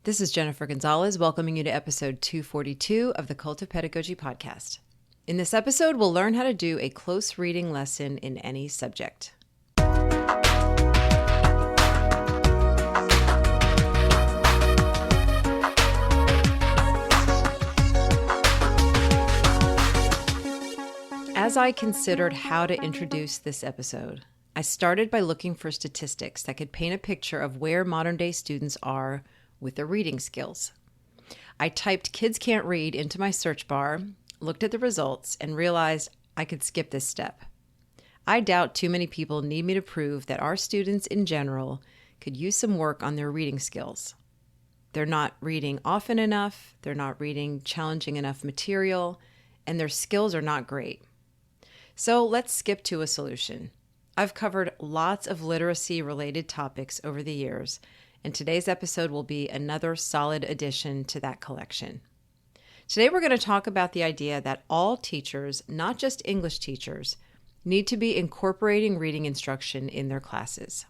This is Jennifer Gonzalez welcoming you to episode 242 of the Cult of Pedagogy podcast. In this episode, we'll learn how to do a close reading lesson in any subject. As I considered how to introduce this episode, I started by looking for statistics that could paint a picture of where modern-day students are with their reading skills. I typed "kids can't read" into my search bar, looked at the results, and realized I could skip this step. I doubt too many people need me to prove that our students in general could use some work on their reading skills. They're not reading often enough, they're not reading challenging enough material, and their skills are not great. So let's skip to a solution. I've covered lots of literacy-related topics over the years, and today's episode will be another solid addition to that collection. Today we're going to talk about the idea that all teachers, not just English teachers, need to be incorporating reading instruction in their classes.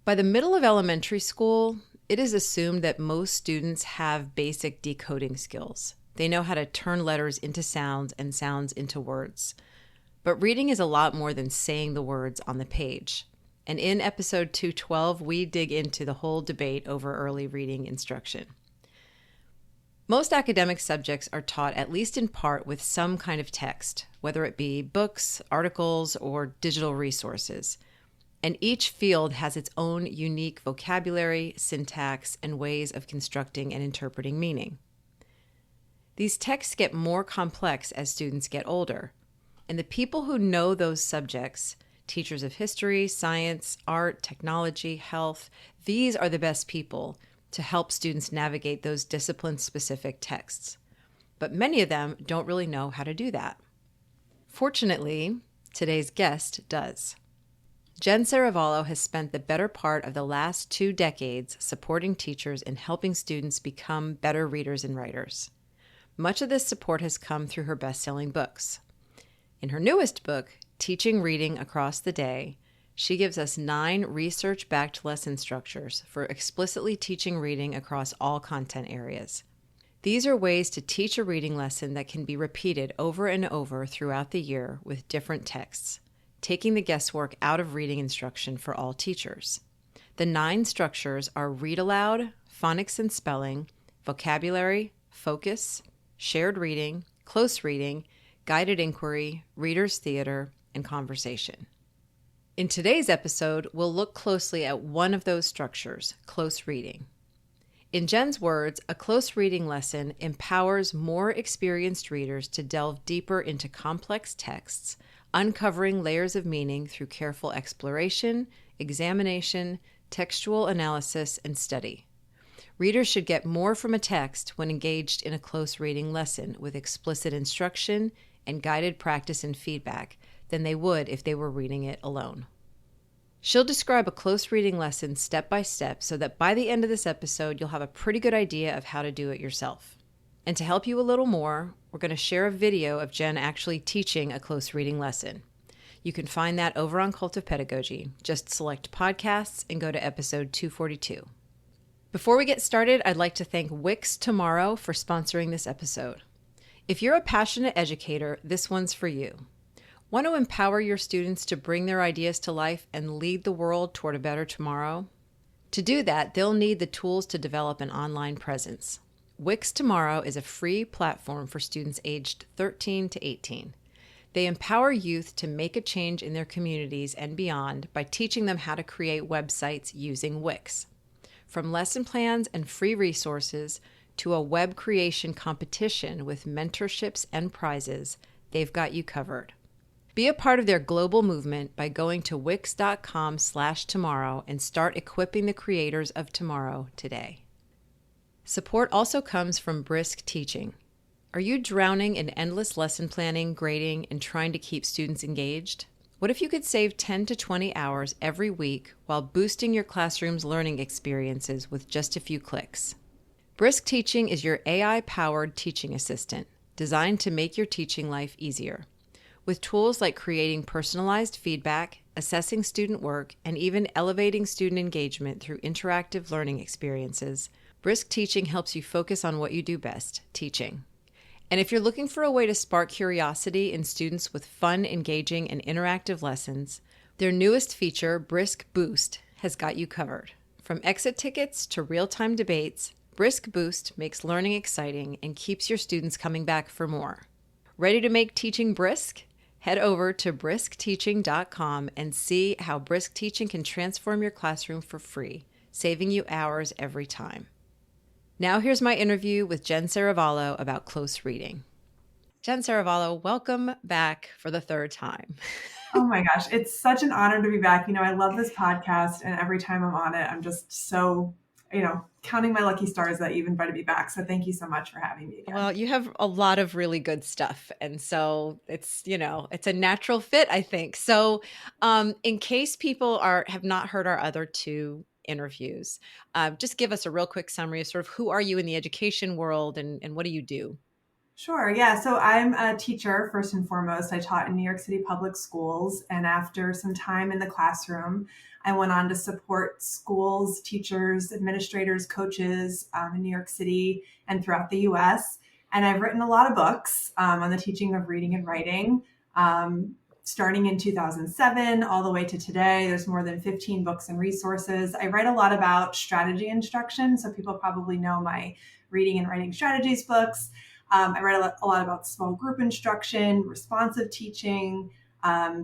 By the middle of elementary school, it is assumed that most students have basic decoding skills. They know how to turn letters into sounds and sounds into words. But reading is a lot more than saying the words on the page. And in episode 212, we dig into the whole debate over early reading instruction. Most academic subjects are taught at least in part with some kind of text, whether it be books, articles, or digital resources. And each field has its own unique vocabulary, syntax, and ways of constructing and interpreting meaning. These texts get more complex as students get older, and the people who know those subjects, teachers of history, science, art, technology, health, these are the best people to help students navigate those discipline-specific texts. But many of them don't really know how to do that. Fortunately, today's guest does. Jen Serravallo has spent the better part of the last 2 decades supporting teachers in helping students become better readers and writers. Much of this support has come through her best-selling books. In her newest book, Teaching Reading Across the Day, she gives us 9 research-backed lesson structures for explicitly teaching reading across all content areas. These are ways to teach a reading lesson that can be repeated over and over throughout the year with different texts, taking the guesswork out of reading instruction for all teachers. The 9 structures are read aloud, phonics and spelling, vocabulary, focus, shared reading, close reading, guided inquiry, reader's theater, and conversation. In today's episode, we'll look closely at one of those structures, close reading. In Jen's words, a close reading lesson empowers more experienced readers to delve deeper into complex texts, uncovering layers of meaning through careful exploration, examination, textual analysis, and study. Readers should get more from a text when engaged in a close reading lesson with explicit instruction and guided practice and feedback than they would if they were reading it alone. She'll describe a close reading lesson step by step so that by the end of this episode, you'll have a pretty good idea of how to do it yourself. And to help you a little more, we're going to share a video of Jen actually teaching a close reading lesson. You can find that over on Cult of Pedagogy. Just select podcasts and go to episode 242. Before we get started, I'd like to thank Wix Tomorrow for sponsoring this episode. If you're a passionate educator, this one's for you. Want to empower your students to bring their ideas to life and lead the world toward a better tomorrow? To do that, they'll need the tools to develop an online presence. Wix Tomorrow is a free platform for students aged 13 to 18. They empower youth to make a change in their communities and beyond by teaching them how to create websites using Wix. From lesson plans and free resources to a web creation competition with mentorships and prizes, they've got you covered. Be a part of their global movement by going to wix.com/tomorrow and start equipping the creators of tomorrow today. Support also comes from Brisk Teaching. Are you drowning in endless lesson planning, grading, and trying to keep students engaged? What if you could save 10 to 20 hours every week while boosting your classroom's learning experiences with just a few clicks? Brisk Teaching is your AI-powered teaching assistant, designed to make your teaching life easier. With tools like creating personalized feedback, assessing student work, and even elevating student engagement through interactive learning experiences, Brisk teaching helps you focus on what you do best, teaching. And if you're looking for a way to spark curiosity in students with fun, engaging, and interactive lessons, their newest feature, Brisk Boost, has got you covered. From exit tickets to real-time debates, Brisk Boost makes learning exciting and keeps your students coming back for more. Ready to make teaching brisk? Head over to briskteaching.com and see how Brisk Teaching can transform your classroom for free, saving you hours every time. Now here's my interview with Jen Serravallo about close reading. Jen Serravallo, welcome back for the third time. Oh my gosh, it's such an honor to be back. I love this podcast, and every time I'm on it, I'm just so, counting my lucky stars that you invited me back. So thank you so much for having me again. Well, you have a lot of really good stuff. And so it's a natural fit, I think. So in case people have not heard our other two interviews, just give us a real quick summary of sort of who are you in the education world and what do you do? Sure. Yeah. So I'm a teacher, first and foremost. I taught in New York City public schools. And after some time in the classroom, I went on to support schools, teachers, administrators, coaches in New York City and throughout the US. And I've written a lot of books on the teaching of reading and writing. Starting in 2007 all the way to today, there's more than 15 books and resources. I write a lot about strategy instruction. So people probably know my reading and writing strategies books. I write a lot about small group instruction, responsive teaching,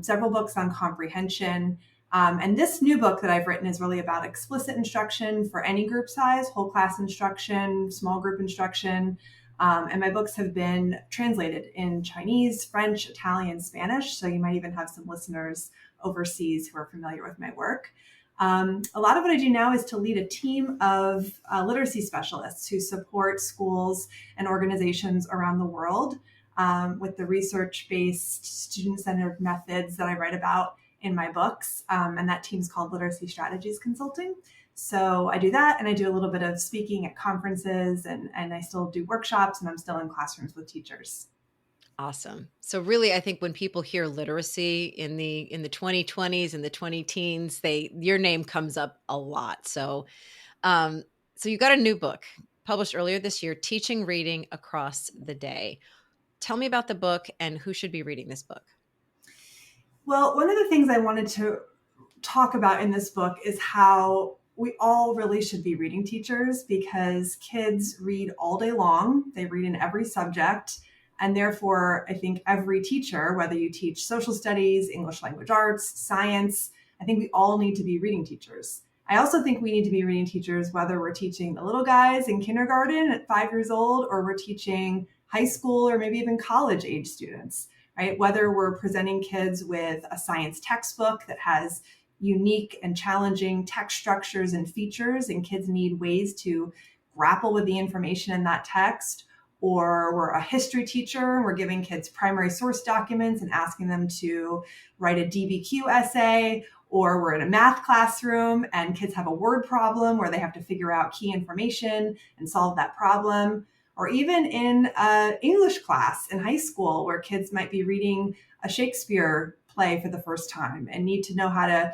several books on comprehension. And this new book that I've written is really about explicit instruction for any group size, whole class instruction, small group instruction. And my books have been translated in Chinese, French, Italian, Spanish. So you might even have some listeners overseas who are familiar with my work. A lot of what I do now is to lead a team of literacy specialists who support schools and organizations around the world with the research-based, student-centered methods that I write about in my books. And that team's called Literacy Strategies Consulting. So I do that, and I do a little bit of speaking at conferences, and I still do workshops, and I'm still in classrooms with teachers. Awesome. So really, I think when people hear literacy in the 2020s and the 20-teens, your name comes up a lot. So you got a new book published earlier this year, Teaching Reading Across the Day. Tell me about the book and who should be reading this book. Well, one of the things I wanted to talk about in this book is how we all really should be reading teachers, because kids read all day long. They read in every subject. And therefore, I think every teacher, whether you teach social studies, English language arts, science, I think we all need to be reading teachers. I also think we need to be reading teachers, whether we're teaching the little guys in kindergarten at 5 years old, or we're teaching high school or maybe even college age students, right? Whether we're presenting kids with a science textbook that has unique and challenging text structures and features, and kids need ways to grapple with the information in that text, or we're a history teacher and we're giving kids primary source documents and asking them to write a DBQ essay, or we're in a math classroom and kids have a word problem where they have to figure out key information and solve that problem, or even in English class in high school where kids might be reading a Shakespeare play for the first time and need to know how to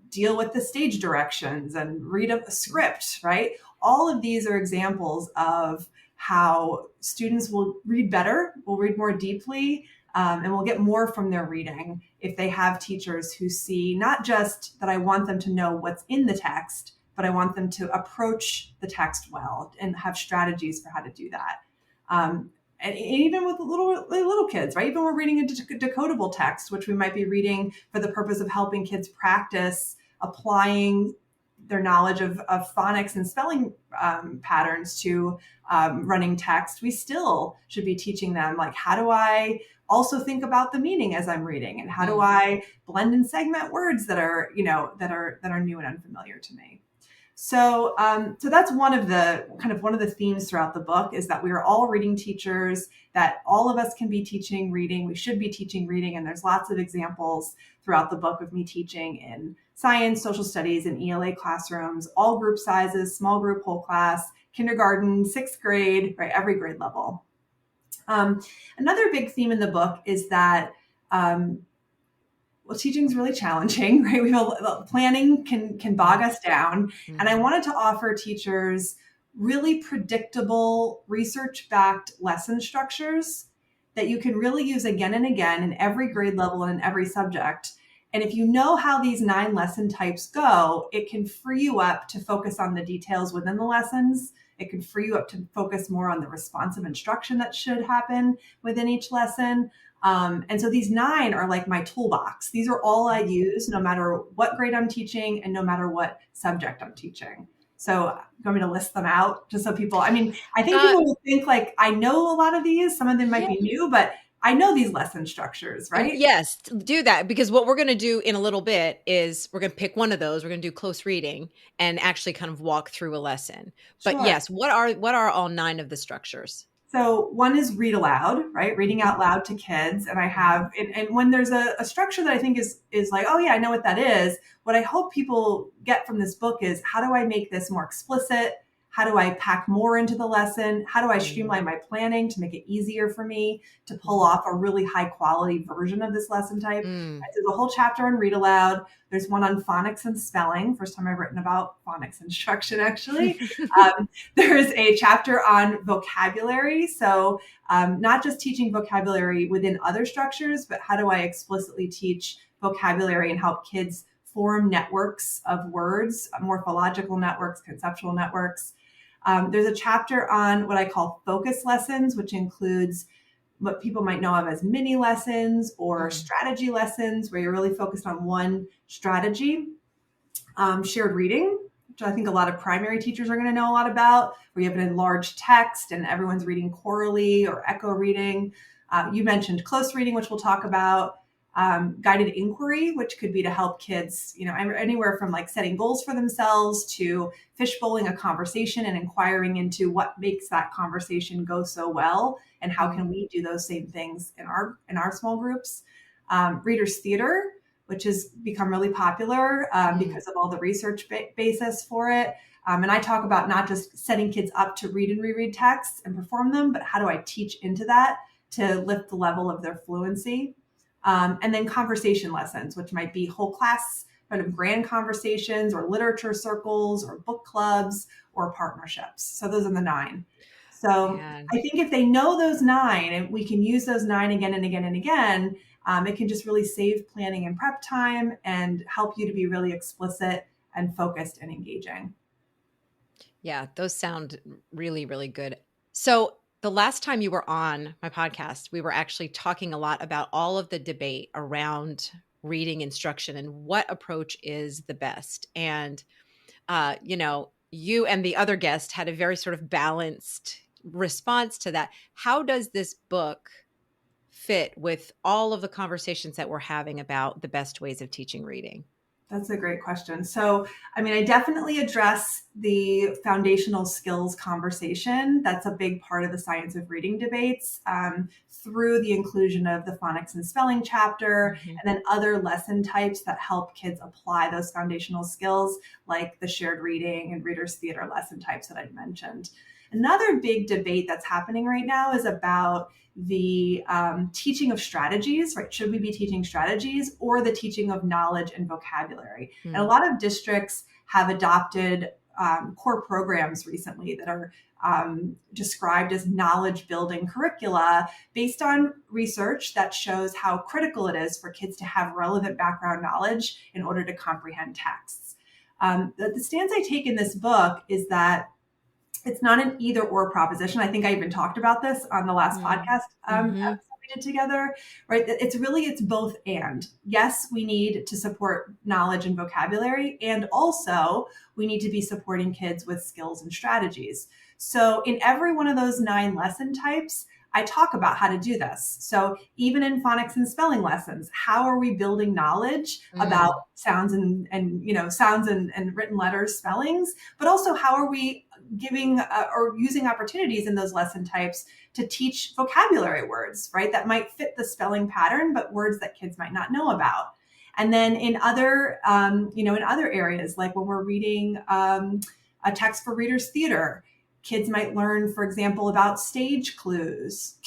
deal with the stage directions and read a script, right? All of these are examples of how students will read better, will read more deeply, and will get more from their reading if they have teachers who see not just that I want them to know what's in the text, but I want them to approach the text well and have strategies for how to do that. And even with little kids, right? Even we're reading a decodable text, which we might be reading for the purpose of helping kids practice applying their knowledge of phonics and spelling patterns to running text. We still should be teaching them, like, how do I also think about the meaning as I'm reading, and how do I blend and segment words that are new and unfamiliar to me. So that's one of the themes throughout the book, is that we are all reading teachers, that all of us can be teaching reading. We should be teaching reading. And there's lots of examples throughout the book of me teaching in science, social studies, and ELA classrooms, all group sizes, small group, whole class, kindergarten, sixth grade, right? Every grade level. Another big theme in the book is that teaching is really challenging, right? Planning can bog us down. Mm-hmm. And I wanted to offer teachers really predictable, research-backed lesson structures that you can really use again and again in every grade level and in every subject. And if you know how these 9 lesson types go, it can free you up to focus on the details within the lessons. It can free you up to focus more on the responsive instruction that should happen within each lesson. And so these 9 are like my toolbox. These are all I use no matter what grade I'm teaching and no matter what subject I'm teaching. So you want me to list them out just so people, I mean, I think people will think like, I know a lot of these, some of them might be new, but I know these lesson structures, right? Yes, do that, because what we're going to do in a little bit is we're going to pick one of those. We're going to do close reading and actually kind of walk through a lesson. But Sure. yes, what are all 9 of the structures? So one is read aloud, right? Reading out loud to kids. And I have, and when there's a structure that I think is like, oh yeah, I know what that is. What I hope people get from this book is, how do I make this more explicit? How do I pack more into the lesson? How do I streamline my planning to make it easier for me to pull off a really high quality version of this lesson type? There's a whole chapter on read aloud. There's one on phonics and spelling. First time I've written about phonics instruction, actually. There's a chapter on vocabulary. So not just teaching vocabulary within other structures, but how do I explicitly teach vocabulary and help kids form networks of words, morphological networks, conceptual networks. There's a chapter on what I call focus lessons, which includes what people might know of as mini lessons or strategy lessons, where you're really focused on one strategy. Shared reading, which I think a lot of primary teachers are going to know a lot about, where you have an enlarged text and everyone's reading chorally or echo reading. You mentioned close reading, which we'll talk about. Guided inquiry, which could be to help kids, anywhere from like setting goals for themselves to fishbowling a conversation and inquiring into what makes that conversation go so well and how can we do those same things in our small groups. Readers theater, which has become really popular because of all the research basis for it. And I talk about not just setting kids up to read and reread texts and perform them, but how do I teach into that to lift the level of their fluency. And then conversation lessons, which might be whole class kind of grand conversations or literature circles or book clubs or partnerships. So those are the 9. So I think if they know those 9 and we can use those 9 again and again and again, it can just really save planning and prep time and help you to be really explicit and focused and engaging. Yeah, those sound really, really good. So the last time you were on my podcast, we were actually talking a lot about all of the debate around reading instruction and what approach is the best. And, you and the other guest had a very sort of balanced response to that. How does this book fit with all of the conversations that we're having about the best ways of teaching reading? That's a great question. So, I definitely address the foundational skills conversation. That's a big part of the science of reading debates through the inclusion of the phonics and spelling chapter, and then other lesson types that help kids apply those foundational skills, like the shared reading and readers theater lesson types that I mentioned. Another big debate that's happening right now is about the teaching of strategies, right? Should we be teaching strategies or the teaching of knowledge and vocabulary? And a lot of districts have adopted core programs recently that are described as knowledge building curricula based on research that shows how critical it is for kids to have relevant background knowledge in order to comprehend texts. The stance I take in this book is that it's not an either or proposition. I think I even talked about this on the last podcast episode we did together, right? It's both and. Yes, we need to support knowledge and vocabulary, and also we need to be supporting kids with skills and strategies. So in every one of those 9 lesson types, I talk about how to do this. So even in phonics and spelling lessons, how are we building knowledge about sounds and sounds and written letters, spellings, but also how are we giving or using opportunities in those lesson types to teach vocabulary words, right? That might fit the spelling pattern, but words that kids might not know about. And then in other, in other areas, like when we're reading a text for readers theater, kids might learn, for example, about stage cues,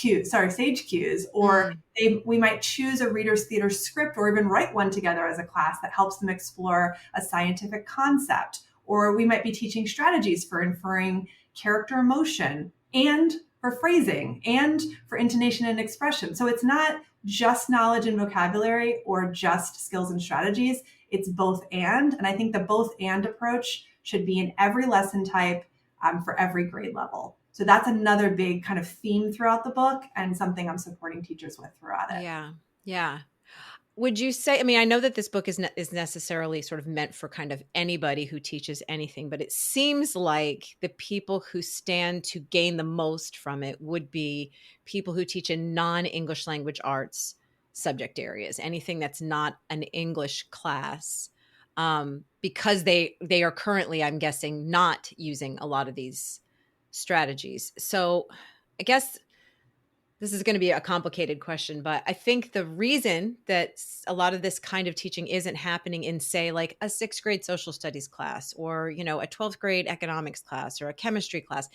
or we might choose a reader's theater script or even write one together as a class that helps them explore a scientific concept. Or we might be teaching strategies for inferring character emotion and for phrasing and for intonation and expression. So it's not just knowledge and vocabulary or just skills and strategies. It's both and I think the both and approach should be in every lesson type for every grade level. So that's another big kind of theme throughout the book and something I'm supporting teachers with throughout it. Yeah. Yeah. Would you say, I mean, I know that this book is necessarily sort of meant for kind of anybody who teaches anything, but it seems like the people who stand to gain the most from it would be people who teach in non-English language arts subject areas, anything that's not an English class, because they are currently, I'm guessing, not using a lot of these strategies. So I guess this is going to be a complicated question, but I think the reason that a lot of this kind of teaching isn't happening in, say, like a 6th grade social studies class or, you know, a 12th grade economics class or a chemistry class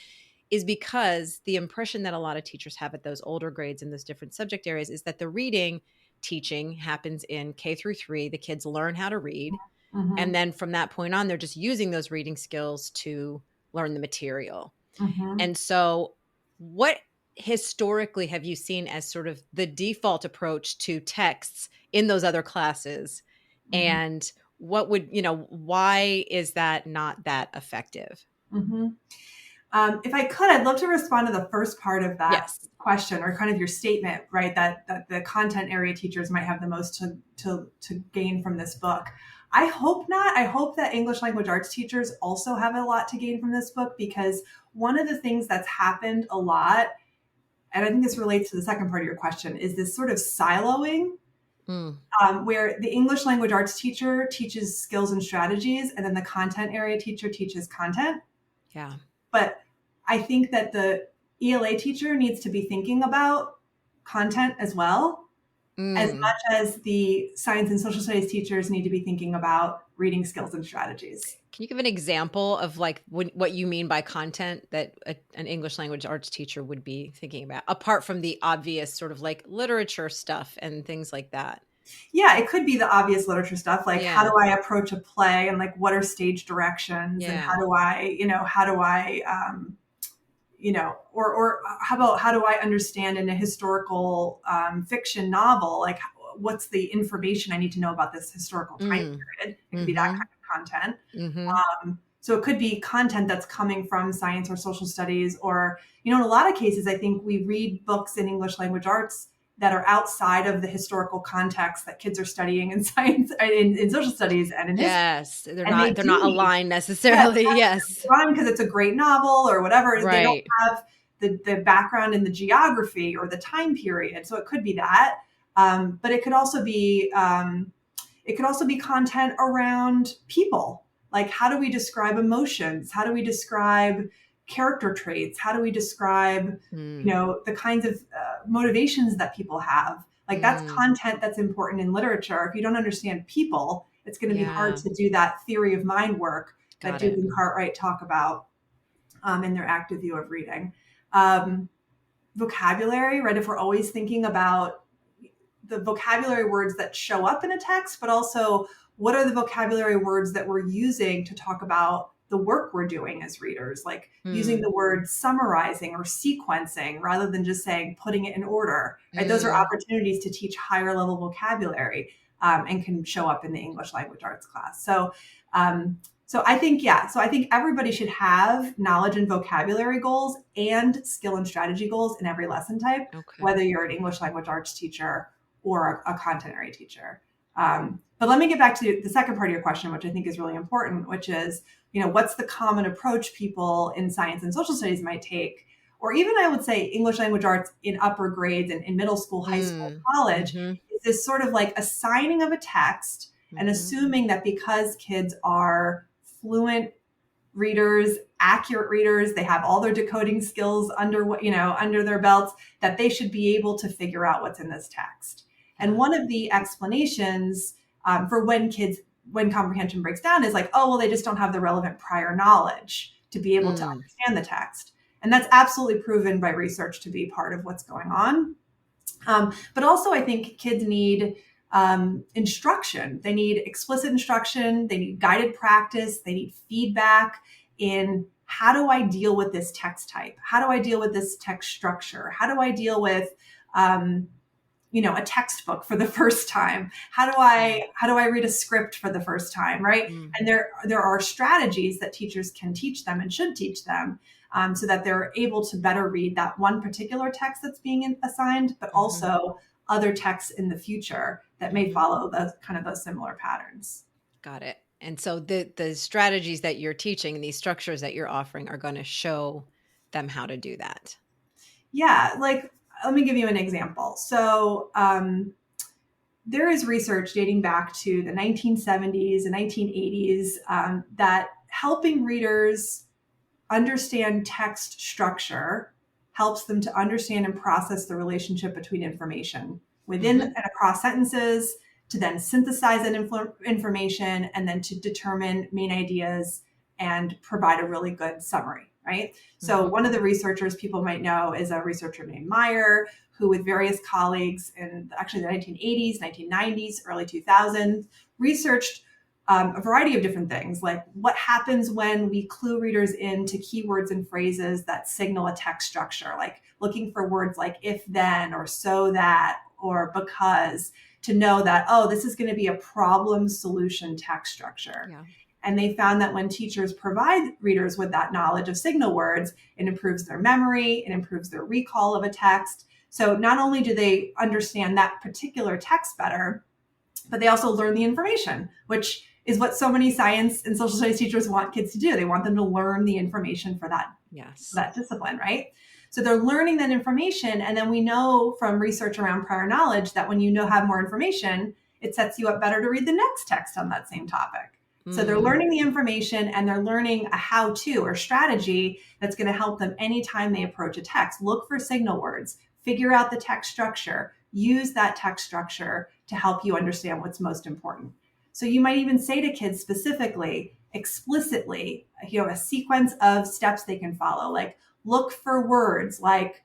is because the impression that a lot of teachers have at those older grades in those different subject areas is that the reading teaching happens in K through 3. The kids learn how to read. Mm-hmm. And then from that point on, they're just using those reading skills to learn the material. Mm-hmm. And so what historically have you seen as sort of the default approach to texts in those other classes? Mm-hmm. And what would, you know, why is that not that effective? Mm-hmm. If I could, I'd love to respond to the first part of that question or kind of your statement, right? That the content area teachers might have the most to gain from this book. I hope not. I hope that English language arts teachers also have a lot to gain from this book, because one of the things that's happened a lot, and I think this relates to the second part of your question, is this sort of siloing where the English language arts teacher teaches skills and strategies, and then the content area teacher teaches content. Yeah. But I think that the ELA teacher needs to be thinking about content as well, as much as the science and social studies teachers need to be thinking about reading skills and strategies. Can you give an example of like what you mean by content that an English language arts teacher would be thinking about, apart from the obvious sort of like literature stuff and things like that? Yeah, it could be the obvious literature stuff, like how do I approach a play, and like what are stage directions, and how do I or how do I understand in a historical fiction novel, like what's the information I need to know about this historical time period? It could be that kind of content. Mm-hmm. So it could be content that's coming from science or social studies, or, in a lot of cases, I think we read books in English language arts that are outside of the historical context that kids are studying in science, in social studies and in history. Yes, they're not aligned necessarily. Yes, because it's a great novel or whatever. Right. They don't have the background in the geography or the time period, so it could be that. But it could also be content around people. Like, how do we describe emotions? How do we describe character traits? How do we describe, the kinds of motivations that people have? Like, that's content that's important in literature. If you don't understand people, it's going to be hard to do that theory of mind work that Duke and Cartwright talk about in their active view of reading. Vocabulary, right? If we're always thinking about the vocabulary words that show up in a text, but also what are the vocabulary words that we're using to talk about the work we're doing as readers, like using the word summarizing or sequencing rather than just saying putting it in order. Right? Those are opportunities to teach higher level vocabulary and can show up in the English language arts class. So I think everybody should have knowledge and vocabulary goals and skill and strategy goals in every lesson type, whether you're an English language arts teacher or a content area teacher. But let me get back to the second part of your question, which I think is really important, which is, what's the common approach people in science and social studies might take, or even I would say English language arts in upper grades and in middle school, high school, college, is this sort of like assigning of a text and assuming that because kids are fluent readers, accurate readers, they have all their decoding skills under their belts, that they should be able to figure out what's in this text. And one of the explanations for when comprehension breaks down is like, oh, well, they just don't have the relevant prior knowledge to be able to understand the text. And that's absolutely proven by research to be part of what's going on. But also, I think kids need instruction. They need explicit instruction. They need guided practice. They need feedback in how do I deal with this text type? How do I deal with this text structure? How do I deal with, a textbook for the first time? How do I read a script for the first time, right? Mm. And there are strategies that teachers can teach them and should teach them, so that they're able to better read that one particular text that's being assigned, but also other texts in the future that may follow those similar patterns. Got it. And so the strategies that you're teaching and these structures that you're offering are going to show them how to do that. Yeah, like, let me give you an example. So there is research dating back to the 1970s and 1980s, that helping readers understand text structure helps them to understand and process the relationship between information within and across sentences, to then synthesize that information, and then to determine main ideas and provide a really good summary, right? So one of the researchers people might know is a researcher named Meyer, who with various colleagues in actually the 1980s, 1990s, early 2000s, researched a variety of different things, like what happens when we clue readers into keywords and phrases that signal a text structure, like looking for words like if then or so that or because, to know that, oh, this is going to be a problem solution text structure. Yeah. And they found that when teachers provide readers with that knowledge of signal words, it improves their memory, it improves their recall of a text. So not only do they understand that particular text better, but they also learn the information, which is what so many science and social studies teachers want kids to do. They want them to learn the information for that, Yes. that discipline, right? So they're learning that information. And then we know from research around prior knowledge that when have more information, it sets you up better to read the next text on that same topic. So they're learning the information, and they're learning a how-to or strategy that's going to help them anytime they approach a text. Look for signal words, figure out the text structure, use that text structure to help you understand what's most important. So you might even say to kids specifically, explicitly, a sequence of steps they can follow, like look for words like,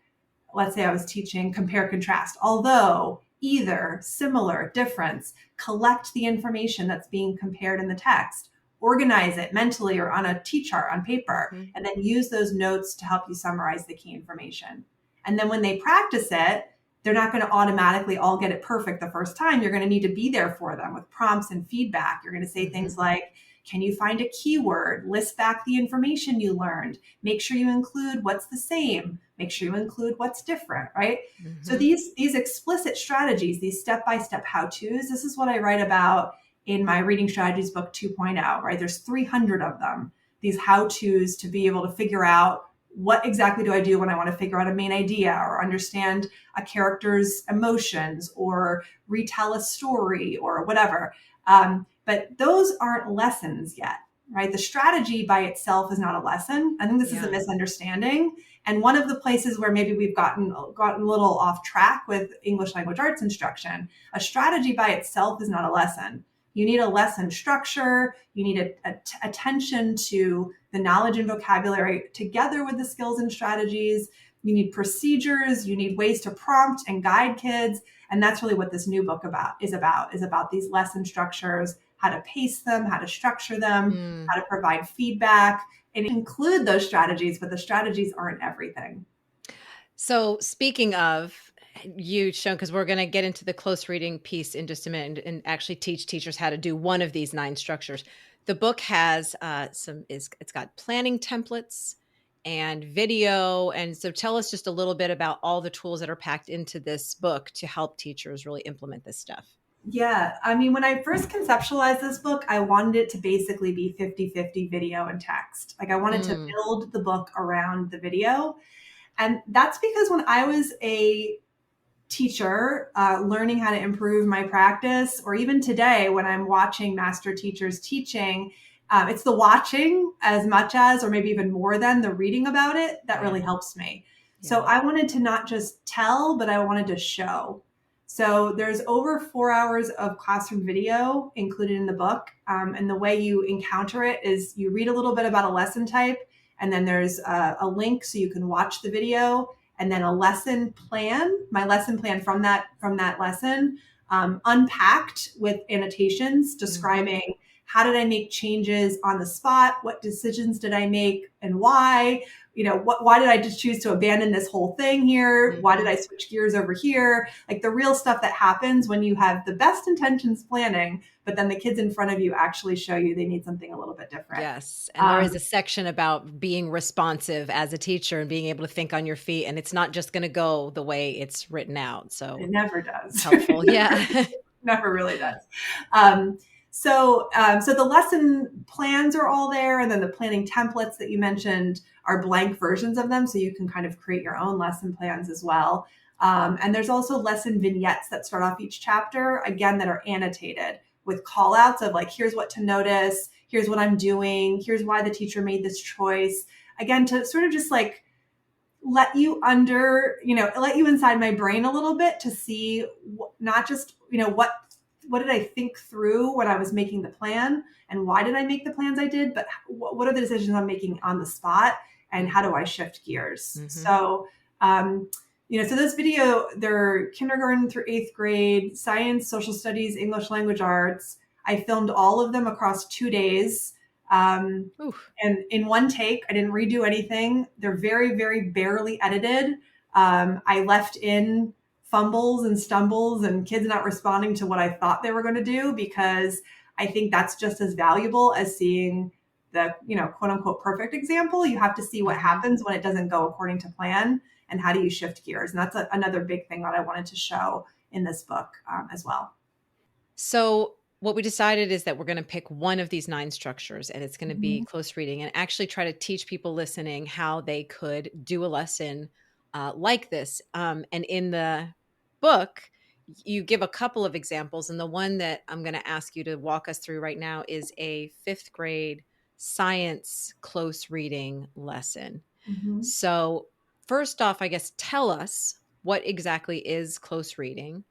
let's say I was teaching compare, contrast, although, either, similar, difference, collect the information that's being compared in the text, organize it mentally or on a T-chart on paper, and then use those notes to help you summarize the key information. And then when they practice it, they're not going to automatically all get it perfect the first time. You're going to need to be there for them with prompts and feedback. You're going to say things like, can you find a keyword? List back the information you learned. Make sure you include what's the same. Make sure you include what's different, right? So these explicit strategies, these step-by-step how-tos, this is what I write about in my Reading Strategies book 2.0, right? There's 300 of them, these how-tos to be able to figure out what exactly do I do when I want to figure out a main idea or understand a character's emotions or retell a story or whatever. But those aren't lessons yet, right? The strategy by itself is not a lesson. I think this is a misunderstanding. And one of the places where maybe we've gotten a little off track with English language arts instruction, a strategy by itself is not a lesson. You need a lesson structure. You need attention to the knowledge and vocabulary together with the skills and strategies. You need procedures. You need ways to prompt and guide kids. And that's really what this new book is about these lesson structures, how to pace them, how to structure them, how to provide feedback, and include those strategies, but the strategies aren't everything. So speaking of, you shown, because we're going to get into the close reading piece in just a minute and actually teach teachers how to do one of these 9 structures. The book has it's got planning templates and video. And so tell us just a little bit about all the tools that are packed into this book to help teachers really implement this stuff. Yeah. I mean, when I first conceptualized this book, I wanted it to basically be 50-50 video and text. Like I wanted to build the book around the video. And that's because when I was a teacher learning how to improve my practice, or even today when I'm watching master teachers teaching, it's the watching as much as, or maybe even more than the reading about it that really helps me. Yeah. So I wanted to not just tell, but I wanted to show. So there's over 4 hours of classroom video included in the book. And the way you encounter it is you read a little bit about a lesson type, and then there's a link so you can watch the video, and then a lesson plan, my lesson plan from that lesson, unpacked with annotations describing how did I make changes on the spot? What decisions did I make and why? Why did I just choose to abandon this whole thing here? Why did I switch gears over here? Like the real stuff that happens when you have the best intentions planning, but then the kids in front of you actually show you they need something a little bit different. Yes. And there is a section about being responsive as a teacher and being able to think on your feet. And it's not just going to go the way it's written out. So it never does. Helpful. Yeah. Never really does. So the lesson plans are all there. And then the planning templates that you mentioned are blank versions of them. So you can kind of create your own lesson plans as well. And there's also lesson vignettes that start off each chapter, again, that are annotated with call outs of like, here's what to notice. Here's what I'm doing. Here's why the teacher made this choice. Again, to sort of just like let you inside my brain a little bit to see not just, what did I think through when I was making the plan and why did I make the plans I did, but what are the decisions I'm making on the spot and how do I shift gears? Mm-hmm. So, so this video, they're kindergarten through 8th grade, science, social studies, English language arts. I filmed all of them across 2 days. And in one take, I didn't redo anything. They're very, very barely edited. I left in fumbles and stumbles and kids not responding to what I thought they were going to do, because I think that's just as valuable as seeing the, quote unquote, perfect example. You have to see what happens when it doesn't go according to plan and how do you shift gears. And that's another big thing that I wanted to show in this book as well. So what we decided is that we're going to pick one of these 9 structures and it's going to be close reading, and actually try to teach people listening how they could do a lesson like this. And in the book, you give a couple of examples. And the one that I'm going to ask you to walk us through right now is a 5th grade science close reading lesson. Mm-hmm. So first off, I guess, tell us what exactly is close reading,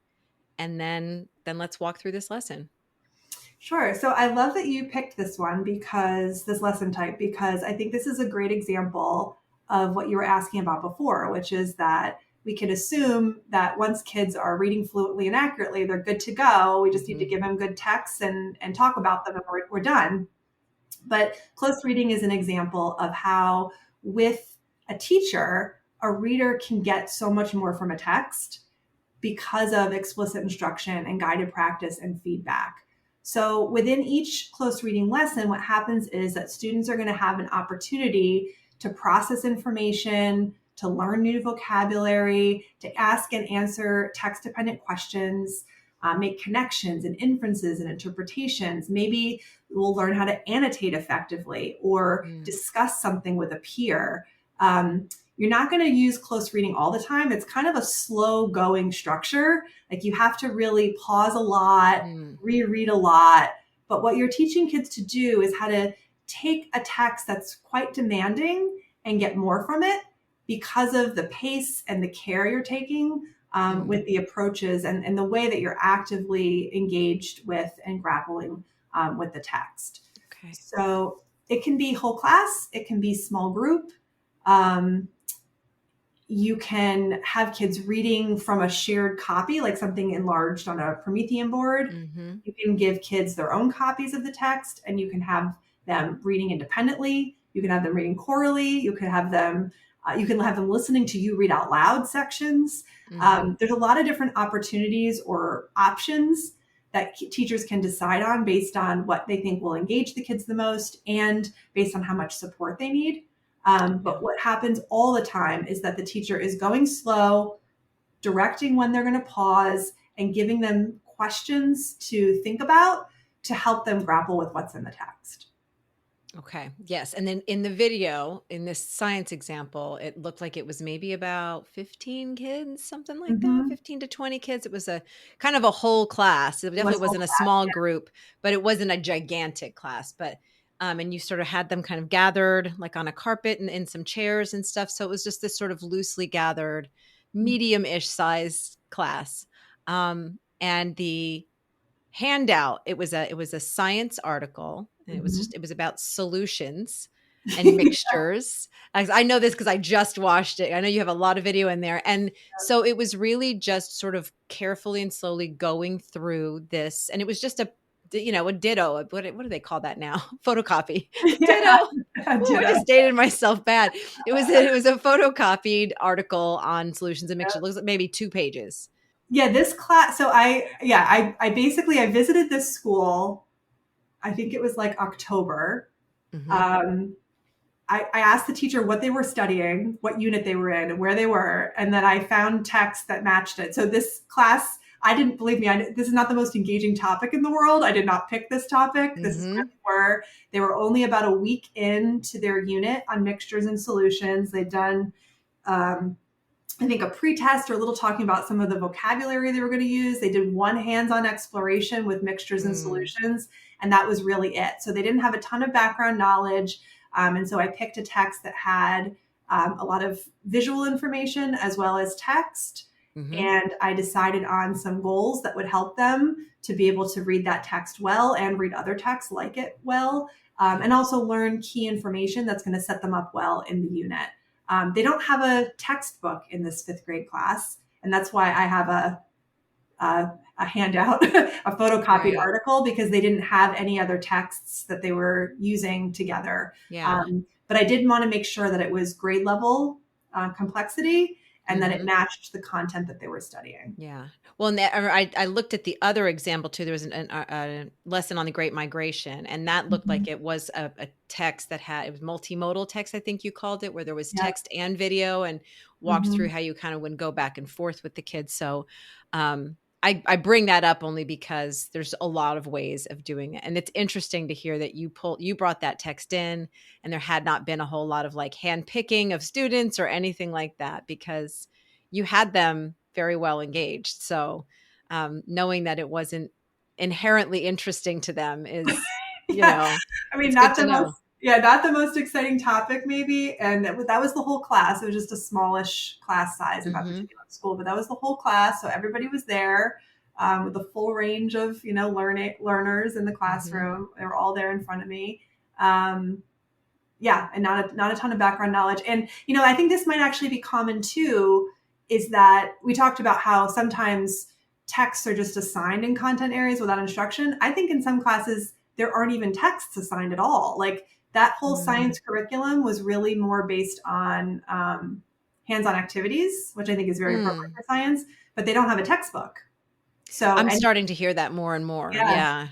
and then let's walk through this lesson. Sure. So I love that you picked this one, this lesson type, because I think this is a great example of what you were asking about before, which is that we can assume that once kids are reading fluently and accurately, they're good to go. We just need to give them good texts and talk about them and we're done. But close reading is an example of how, with a teacher, a reader can get so much more from a text because of explicit instruction and guided practice and feedback. So within each close reading lesson, what happens is that students are going to have an opportunity to process information, to learn new vocabulary, to ask and answer text-dependent questions, make connections and inferences and interpretations. Maybe we'll learn how to annotate effectively or discuss something with a peer. You're not going to use close reading all the time. It's kind of a slow going structure. Like you have to really pause a lot, reread a lot. But what you're teaching kids to do is how to take a text that's quite demanding and get more from it because of the pace and the care you're taking with the approaches and the way that you're actively engaged with and grappling with the text. Okay. So it can be whole class. It can be small group. You can have kids reading from a shared copy, like something enlarged on a Promethean board. Mm-hmm. You can give kids their own copies of the text, and you can have them reading independently. You can have them reading chorally. You can have them listening to you read out loud sections. Mm-hmm. There's a lot of different opportunities or options that teachers can decide on based on what they think will engage the kids the most and based on how much support they need. But what happens all the time is that the teacher is going slow, directing when they're going to pause, and giving them questions to think about to help them grapple with what's in the text. Okay. Yes. And then in the video, in this science example, it looked like it was maybe about 15 kids, something like that, 15 to 20 kids. It was a kind of a whole class. It definitely wasn't a small group, but it wasn't a gigantic class. But and you sort of had them kind of gathered like on a carpet and in some chairs and stuff. So it was just this sort of loosely gathered, medium-ish size class. And the handout, it was a science article, and it was about solutions and mixtures. I know this because I just watched it. I know you have a lot of video in there. And so it was really just sort of carefully and slowly going through this. And it was just a ditto. What do they call that now? Photocopy. Yeah, Ditto. Ooh, I ditto. just dated myself bad. It was a photocopied article on solutions and mixture. It looks like maybe 2 pages. Yeah, this class. So I basically I visited this school. I think it was like October. Hmm. Um, I asked the teacher what they were studying, what unit they were in, and where they were, and then I found text that matched it. So this class, I didn't believe me. This is not the most engaging topic in the world. I did not pick this topic. This is Hmm. really where they were only about a week into their unit on mixtures and solutions. They'd done um, I think a pre-test or a little talking about some of the vocabulary they were going to use. They did one hands-on exploration with mixtures and Mm. solutions, and that was really it. So they didn't have a ton of background knowledge. And so I picked a text that had a lot of visual information as well as text. Hmm. And I decided on some goals that would help them to be able to read that text well and read other texts like it well, and also learn key information that's going to set them up well in the unit. They don't have a textbook in this fifth grade class, and that's why I have a handout, a photocopied Right. article, because they didn't have any other texts that they were using together. Yeah. But I did want to make sure that it was grade level complexity and that it Hmm. matched the content that they were studying. Yeah. Well, and I looked at the other example too. There was a lesson on the Great Migration, and that looked Mhm. like it was a text it was multimodal text, I think you called it, where there was Yep. text and video and walked through Mhm. how you kind of would go back and forth with the kids. So I bring that up only because there's a lot of ways of doing it. And it's interesting to hear that you brought that text in and there had not been a whole lot of like hand picking of students or anything like that because you had them very well engaged. So knowing that it wasn't inherently interesting to them is, Yeah, I mean, it's good not to the know. most, yeah, not the most exciting topic, maybe. And that was the whole class. It was just a smallish class size in West Hmm. Virginia school, but that was the whole class. So everybody was there with the full range of learners in the Hmm. classroom. They were all there in front of me. Um, yeah, and not a ton of background knowledge. And I think this might actually be common too. Is that we talked about how sometimes texts are just assigned in content areas without instruction. I think in some classes there aren't even texts assigned at all. Like that whole Mm. science curriculum was really more based on hands-on activities, which I think is very appropriate Mm. for science. But they don't have a textbook. So I'm and starting to hear that more and more. yeah. Yeah.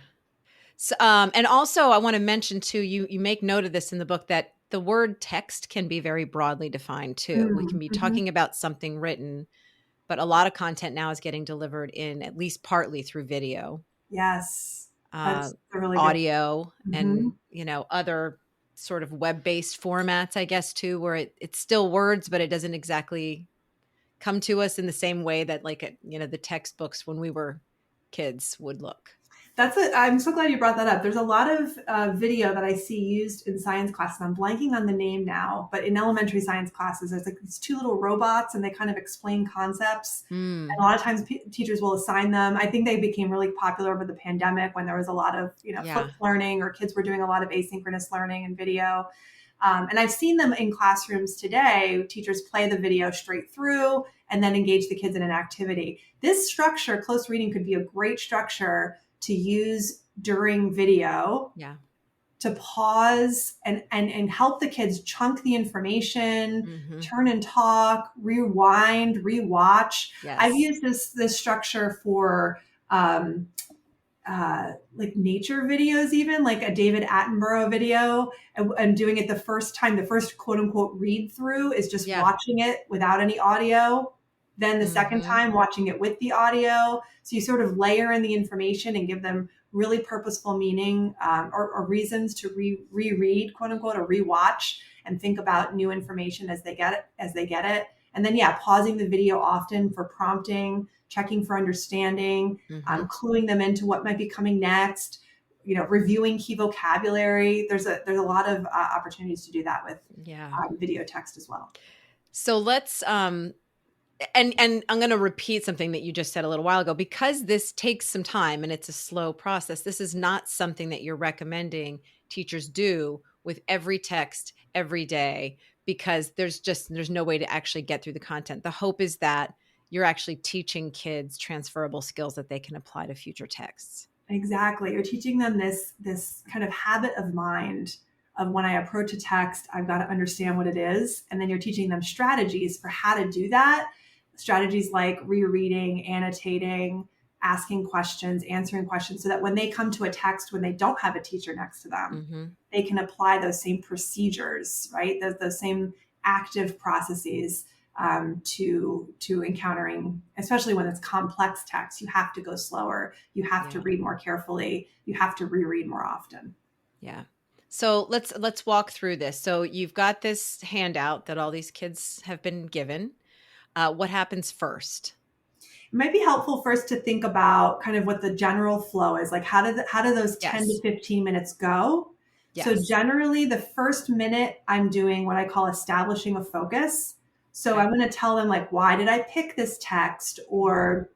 So, and also, I want to mention too. You make note of this in the book that the word text can be very broadly defined too. We can be Mm-hmm. talking about something written, but a lot of content now is getting delivered in at least partly through video, Yes, uh, that's a really good. audio, Mm-hmm. and other sort of web-based formats, I guess too, where it's still words, but it doesn't exactly come to us in the same way that like the textbooks when we were kids would look. That's it. I'm so glad you brought that up. There's a lot of video that I see used in science classes. I'm blanking on the name now, but in elementary science classes, there's like these two little robots, and they kind of explain concepts. Mm, And a lot of times, teachers will assign them. I think they became really popular over the pandemic when there was a lot of yeah. flipped learning, or kids were doing a lot of asynchronous learning in video. And I've seen them in classrooms today. Teachers play the video straight through and then engage the kids in an activity. This structure, close reading, could be a great structure to use during video Yeah. to pause and help the kids chunk the information, Hmm. turn and talk, rewind, rewatch. I've Yes. used this structure for like nature videos, even like a David Attenborough video, and doing it the first time. The first quote unquote read through is just Yeah. watching it without any audio. Then the second Hmm. time watching it with the audio. So you sort of layer in the information and give them really purposeful meaning, or reasons to reread, quote unquote, or rewatch and think about new information as they get it. And then, yeah, pausing the video often for prompting, checking for understanding, Hmm. cluing them into what might be coming next, reviewing key vocabulary. There's a lot of opportunities to do that with Yeah. video text as well. So let's and I'm going to repeat something that you just said a little while ago because this takes some time and it's a slow process. This is not something that you're recommending teachers do with every text every day because there's no way to actually get through the content. The hope is that you're actually teaching kids transferable skills that they can apply to future texts. Exactly. You're teaching them this kind of habit of mind of when I approach a text, I've got to understand what it is. And then you're teaching them strategies for how to do that. Strategies like rereading, annotating, asking questions, answering questions, so that when they come to a text when they don't have a teacher next to them, Mm-hmm. they can apply those same procedures, right? Those same active processes to encountering, especially when it's complex text. You have to go slower. You have to Yeah. read more carefully. You have to reread more often. Yeah. So let's walk through this. So you've got this handout that all these kids have been given. What happens first? It might be helpful first to think about kind of what the general flow is. Like how do those 10 to Yes. 15 minutes go? So Yes. generally the first minute I'm doing what I call establishing a focus. So Okay. I'm going to tell them like, why did I pick this text, or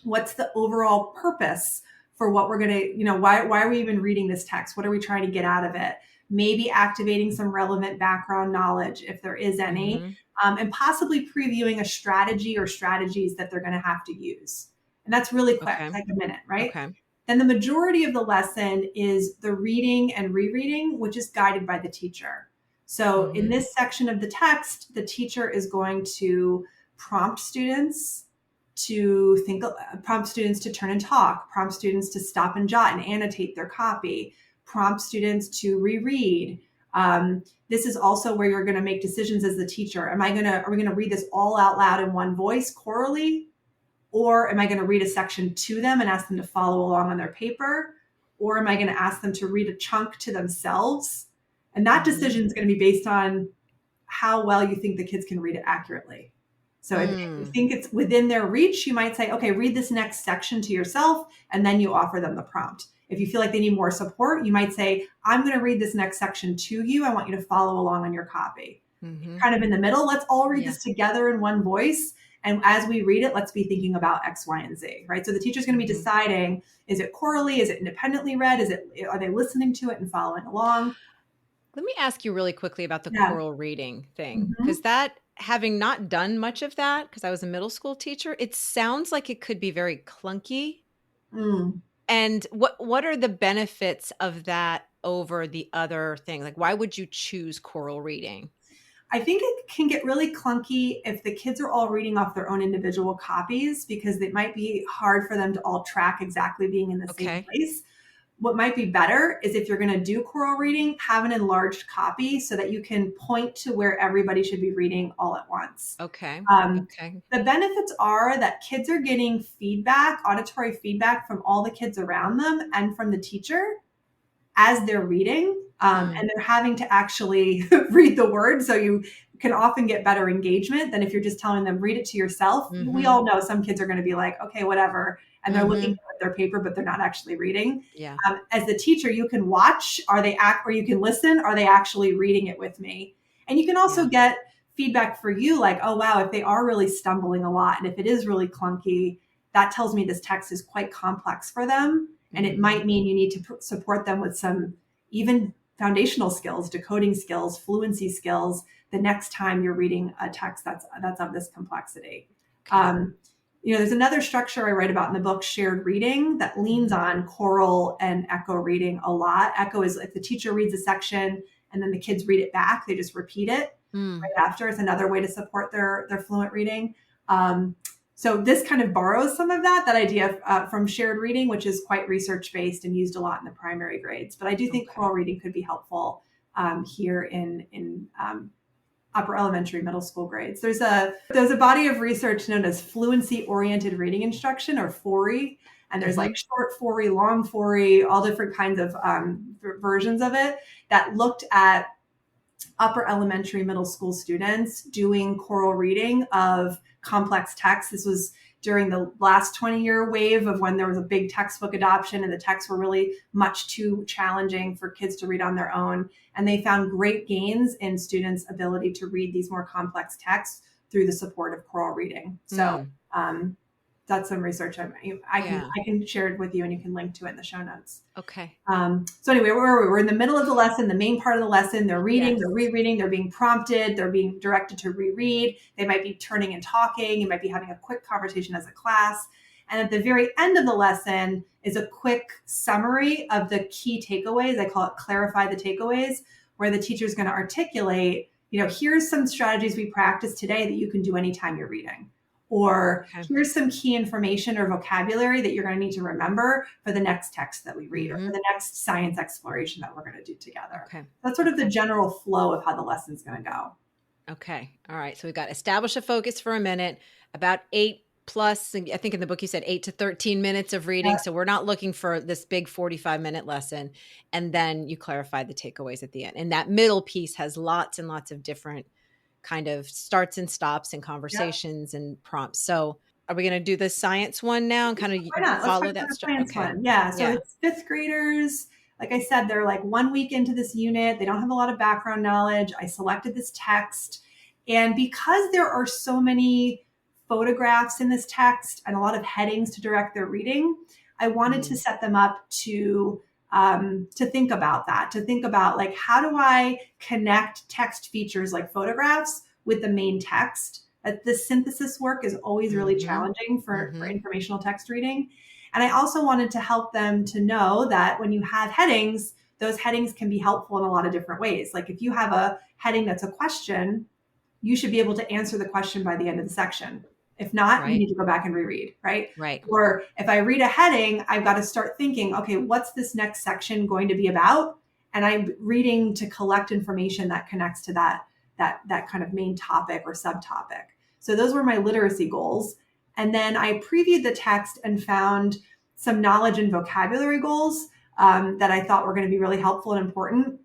what's the overall purpose for what we're going to, why are we even reading this text? What are we trying to get out of it? Maybe activating some relevant background knowledge if there is any, Mm-hmm. and possibly previewing a strategy or strategies that they're going to have to use. And that's really quick, Okay. like a minute, right? Okay. Then the majority of the lesson is the reading and rereading, which is guided by the teacher. So in Mm-hmm. this section of the text, the teacher is going to prompt students to think, prompt students to turn and talk, prompt students to stop and jot and annotate their copy, prompt students to reread. This is also where you're going to make decisions as the teacher. Are we going to read this all out loud in one voice, chorally? Or am I going to read a section to them and ask them to follow along on their paper? Or am I going to ask them to read a chunk to themselves? And that Mm-hmm. decision is going to be based on how well you think the kids can read it accurately. So if you Mm. think it's within their reach, you might say, okay, read this next section to yourself, and then you offer them the prompt. If you feel like they need more support, you might say, I'm going to read this next section to you. I want you to follow along on your copy. Mm-hmm. Kind of in the middle, let's all read Yeah. this together in one voice. And as we read it, let's be thinking about X, Y, and Z, right? So the teacher's going to be Mm-hmm. deciding, is it chorally? Is it independently read? Are they listening to it and following along? Let me ask you really quickly about the Yeah. choral reading thing, because Mm-hmm. that, having not done much of that, because I was a middle school teacher, it sounds like it could be very clunky. Mm. And what are the benefits of that over the other thing? Like, why would you choose choral reading? I think it can get really clunky if the kids are all reading off their own individual copies, because it might be hard for them to all track exactly being in the same Okay. place. What might be better is if you're going to do choral reading, have an enlarged copy so that you can point to where everybody should be reading all at once. Okay. Um, Okay. the benefits are that kids are getting feedback, auditory feedback from all the kids around them and from the teacher as they're reading, Mm. and they're having to actually read the word. So you can often get better engagement than if you're just telling them, read it to yourself. We Mm-hmm. all know some kids are going to be like, okay, whatever. And they're looking Mm-hmm. at their paper, but they're not actually reading. Yeah. As the teacher, you can watch, or you can listen, are they actually reading it with me? And you can also Yeah. get feedback for you, like, oh, wow, if they are really stumbling a lot, and if it is really clunky, that tells me this text is quite complex for them. And it Mm-hmm. might mean you need to support them with some even foundational skills, decoding skills, fluency skills, the next time you're reading a text that's of this complexity. Okay. There's another structure I write about in the book, shared reading, that leans Mm-hmm. on choral and echo reading a lot. Echo is if the teacher reads a section and then the kids read it back, they just repeat it Mm. right after. It's another way to support their fluent reading. So this kind of borrows some of that idea from shared reading, which is quite research based and used a lot in the primary grades. But I do think Okay. choral reading could be helpful here in upper elementary, middle school grades. There's a body of research known as fluency oriented reading instruction, or FORI, and there's Mm-hmm. like short FORI, long FORI, all different kinds of versions of it that looked at upper elementary, middle school students doing choral reading of complex texts. This was during the last 20-year wave of when there was a big textbook adoption and the texts were really much too challenging for kids to read on their own. And they found great gains in students' ability to read these more complex texts through the support of choral reading. So Mm. that's some research Yeah. I can share it with you, and you can link to it in the show notes. Okay. So anyway, we're in the middle of the lesson, the main part of the lesson. They're reading, Yes. they're rereading, they're being prompted, they're being directed to reread. They might be turning and talking. You might be having a quick conversation as a class. And at the very end of the lesson is a quick summary of the key takeaways. I call it clarify the takeaways, where the teacher is going to articulate, here's some strategies we practice today that you can do anytime you're reading. Or here's some key information or vocabulary that you're going to need to remember for the next text that we read or for the next science exploration that we're going to do together. That's sort of the general flow of how the lesson's going to go. Okay. All right. So we got establish a focus for a minute, about 8 plus, I think in the book you said 8 to 13 minutes of reading. Yeah. So we're not looking for this big 45-minute lesson. And then you clarify the takeaways at the end. And that middle piece has lots and lots of different kind of starts and stops and conversations and prompts. So are we going to do the science one now and kind of follow that? Science one. Yeah. So it's fifth graders. Like I said, they're like 1 week into this unit. They don't have a lot of background knowledge. I selected this text. And because there are so many photographs in this text and a lot of headings to direct their reading, I wanted to set them up to think about that, to think about like, how do I connect text features like photographs with the main text? The synthesis work is always really challenging for informational text reading. And I also wanted to help them to know that when you have headings, those headings can be helpful in a lot of different ways. Like if you have a heading that's a question, you should be able to answer the question by the end of the section. If not, you need to go back and reread, right? Or if I read a heading, I've got to start thinking, okay, what's this next section going to be about? And I'm reading to collect information that connects to that kind of main topic or subtopic. So those were my literacy goals. And then I previewed the text and found some knowledge and vocabulary goals that I thought were going to be really helpful and important.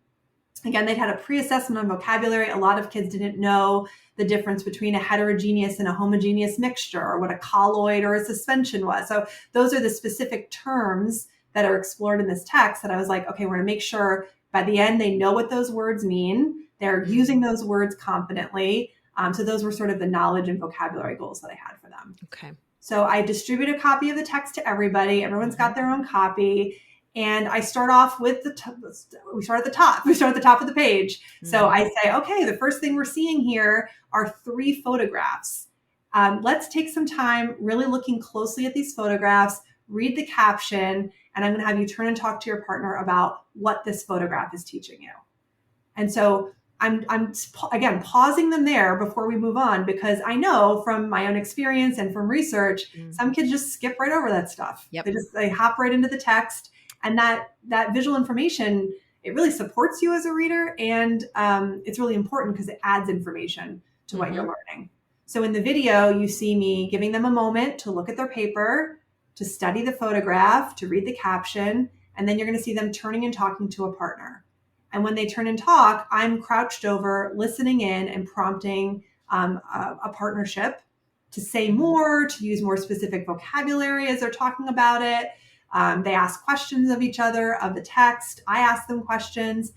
Again, they'd had a pre-assessment on vocabulary. A lot of kids didn't know the difference between a heterogeneous and a homogeneous mixture, or what a colloid or a suspension was. So those are the specific terms that are explored in this text that I was like, okay, we're going to make sure by the end they know what those words mean. They're using those words confidently. So those were sort of the knowledge and vocabulary goals that I had for them. Okay. So I distribute a copy of the text to everybody. Everyone's got their own copy. And I start off with we start at the top. We start at the top of the page. So I say, okay, the first thing we're seeing here are 3 photographs. Let's take some time really looking closely at these photographs, read the caption, and I'm going to have you turn and talk to your partner about what this photograph is teaching you. And so I'm again pausing them there before we move on, because I know from my own experience and from research, some kids just skip right over that stuff. They hop right into the text. And that visual information, it really supports you as a reader. And it's really important because it adds information to what you're learning. So in the video, you see me giving them a moment to look at their paper, to study the photograph, to read the caption. And then you're going to see them turning and talking to a partner. And when they turn and talk, I'm crouched over, listening in and prompting a partnership to say more, to use more specific vocabulary as they're talking about it. They ask questions of each other, of the text. I ask them questions.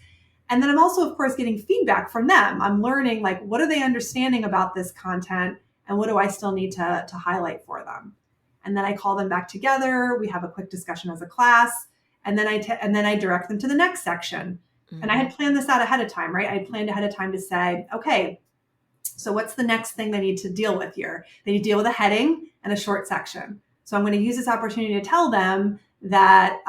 And then I'm also, of course, getting feedback from them. I'm learning, like, what are they understanding about this content? And what do I still need to highlight for them? And then I call them back together. We have a quick discussion as a class. And then I direct them to the next section. And I had planned this out ahead of time, right? I had planned ahead of time to say, okay, so what's the next thing they need to deal with here? They need to deal with a heading and a short section. So I'm going to use this opportunity to tell them that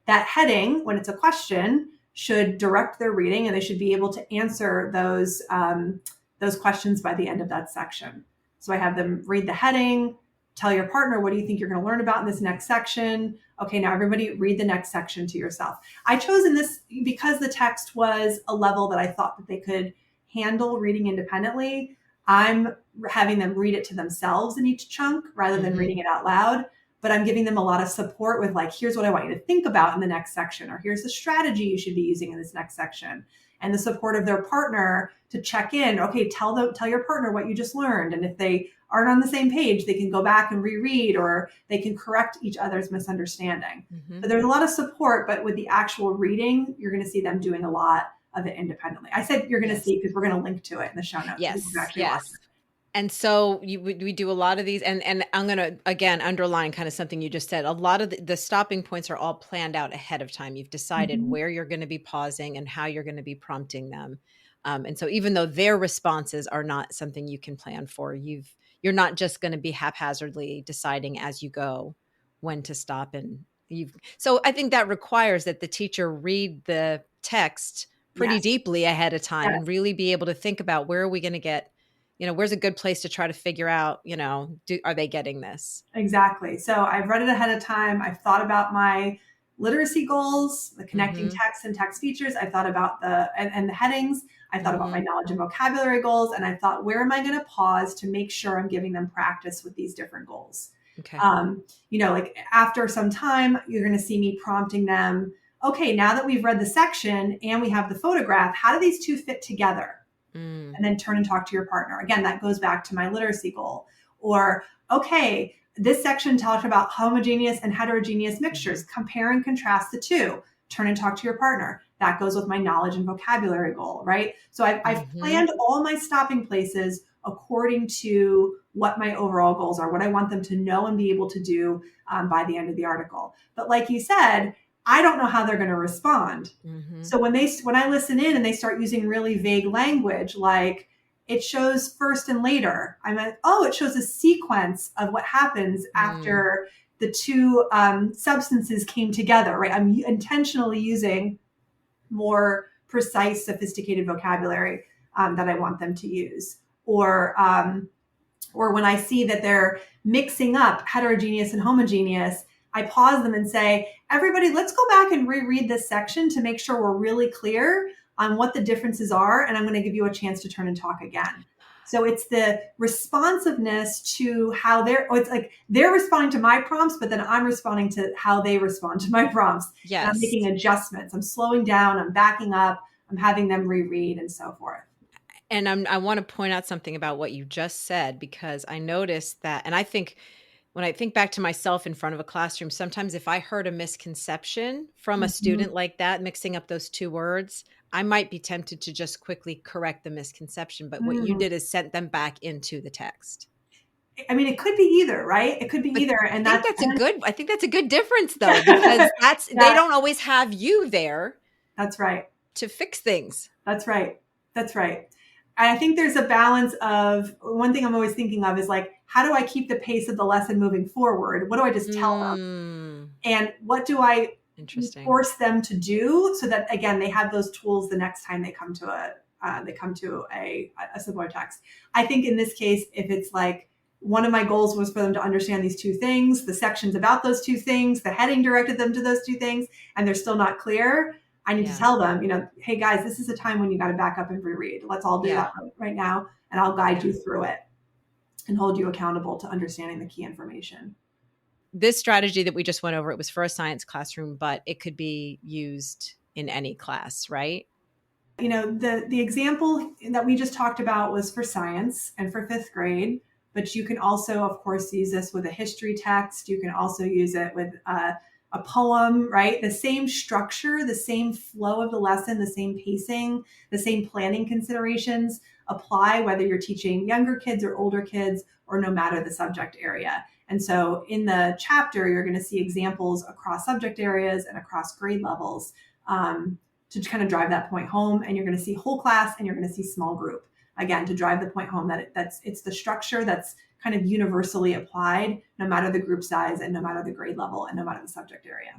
that heading, when it's a question, should direct their reading, and they should be able to answer those questions by the end of that section. So I have them read the heading, tell your partner, what do you think you're going to learn about in this next section? Okay, now everybody read the next section to yourself. I chose in this because the text was a level that I thought that they could handle reading independently. I'm having them read it to themselves in each chunk rather than reading it out loud. But I'm giving them a lot of support with, like, here's what I want you to think about in the next section, or here's the strategy you should be using in this next section. And the support of their partner to check in. Okay, tell your partner what you just learned. And if they aren't on the same page, they can go back and reread, or they can correct each other's misunderstanding. So there's a lot of support, but with the actual reading, you're going to see them doing a lot of it independently. I said you're going to see because we're going to link to it in the show notes. Yes. And so we do a lot of these, and I'm going to, again, underline kind of something you just said. A lot of the stopping points are all planned out ahead of time. You've decided where you're going to be pausing and how you're going to be prompting them. And so even though their responses are not something you can plan for, you've you're not just going to be haphazardly deciding as you go when to stop. So I think that requires that the teacher read the text pretty Yes. deeply ahead of time Yes. and really be able to think about where are we going to get, where's a good place to try to figure out, are they getting this? Exactly. So I've read it ahead of time. I've thought about my literacy goals, the connecting Mm-hmm. text and text features. I've thought about and the headings. I thought about my Mm-hmm. knowledge and vocabulary goals. And I thought, where am I going to pause to make sure I'm giving them practice with these different goals? Okay. Like after some time, you're going to see me prompting them. Okay, now that we've read the section and we have the photograph, how do these two fit together? And then turn and talk to your partner. Again, that goes back to my literacy goal. Or, okay, this section talked about homogeneous and heterogeneous mixtures. Compare and contrast the two. Turn and talk to your partner. That goes with my knowledge and vocabulary goal, right? So I've planned all my stopping places according to what my overall goals are, what I want them to know and be able to do by the end of the article. But like you said, I don't know how they're going to respond. Mm-hmm. So when I listen in and they start using really vague language, like it shows first and later, I'm like, oh, it shows a sequence of what happens after the two substances came together, right? I'm intentionally using more precise, sophisticated vocabulary that I want them to use. Or when I see that they're mixing up heterogeneous and homogeneous, I pause them and say, everybody, let's go back and reread this section to make sure we're really clear on what the differences are. And I'm going to give you a chance to turn and talk again. So it's the responsiveness to how it's like they're responding to my prompts, but then I'm responding to how they respond to my prompts. Yes. And I'm making adjustments. I'm slowing down. I'm backing up. I'm having them reread and so forth. And I want to point out something about what you just said, because I noticed that, and I think when I think back to myself in front of a classroom, sometimes if I heard a misconception from a student like that, mixing up those two words, I might be tempted to just quickly correct the misconception. But what you did is sent them back into the text. I mean, it could be either, right? It could be either. And I think that's a good difference though, because they don't always have you there. That's right. To fix things. That's right. That's right. And I think there's a balance of one thing I'm always thinking of is like, how do I keep the pace of the lesson moving forward? What do I just tell them? And what do I force them to do so that, again, they have those tools the next time they come to a similar text. I think in this case, if it's like one of my goals was for them to understand these two things, the sections about those two things, the heading directed them to those two things, and they're still not clear, I need to tell them, hey guys, this is a time when you got to back up and reread. Let's all do that right now. And I'll guide you through it and hold you accountable to understanding the key information. This strategy that we just went over, it was for a science classroom, but it could be used in any class, right? The example that we just talked about was for science and for 5th grade, but you can also, of course, use this with a history text. You can also use it with a poem, right? The same structure, the same flow of the lesson, the same pacing, the same planning considerations apply whether you're teaching younger kids or older kids or no matter the subject area. And so in the chapter, you're going to see examples across subject areas and across grade levels to kind of drive that point home. And you're going to see whole class and you're going to see small group, again, to drive the point home that it's the structure that's kind of universally applied, no matter the group size and no matter the grade level and no matter the subject area.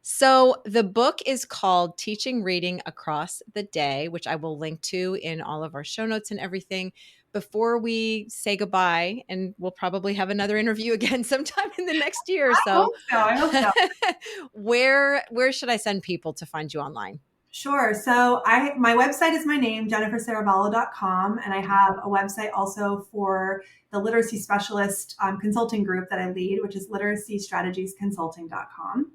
So the book is called Teaching Reading Across the Day, which I will link to in all of our show notes and everything. Before we say goodbye, and we'll probably have another interview again sometime in the next year or so. I hope so. Where should I send people to find you online? Sure. So my website is my name, jenniferserravallo.com. And I have a website also for the literacy specialist consulting group that I lead, which is literacystrategiesconsulting.com.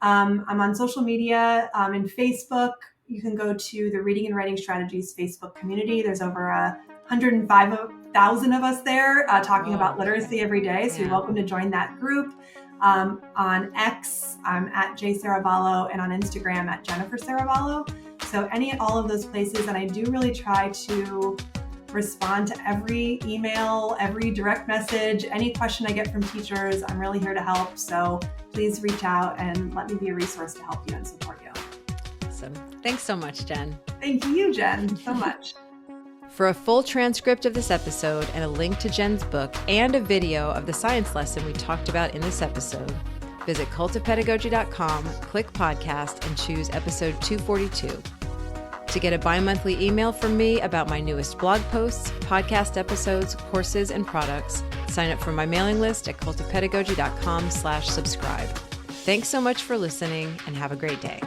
I'm on social media, in Facebook. You can go to the Reading and Writing Strategies Facebook community. There's over 105,000 of us there talking about literacy every day. So you're welcome to join that group. On X, I'm at J Serravallo, and on Instagram at Jennifer Serravallo. So all of those places, and I do really try to respond to every email, every direct message, any question I get from teachers. I'm really here to help. So please reach out and let me be a resource to help you and support you. Awesome. Thanks so much, Jen. Thank you, Jen, so much. For a full transcript of this episode and a link to Jen's book and a video of the science lesson we talked about in this episode, visit cultofpedagogy.com, click podcast, and choose episode 242. To get a bi-monthly email from me about my newest blog posts, podcast episodes, courses, and products, sign up for my mailing list at cultofpedagogy.com/subscribe. Thanks so much for listening and have a great day.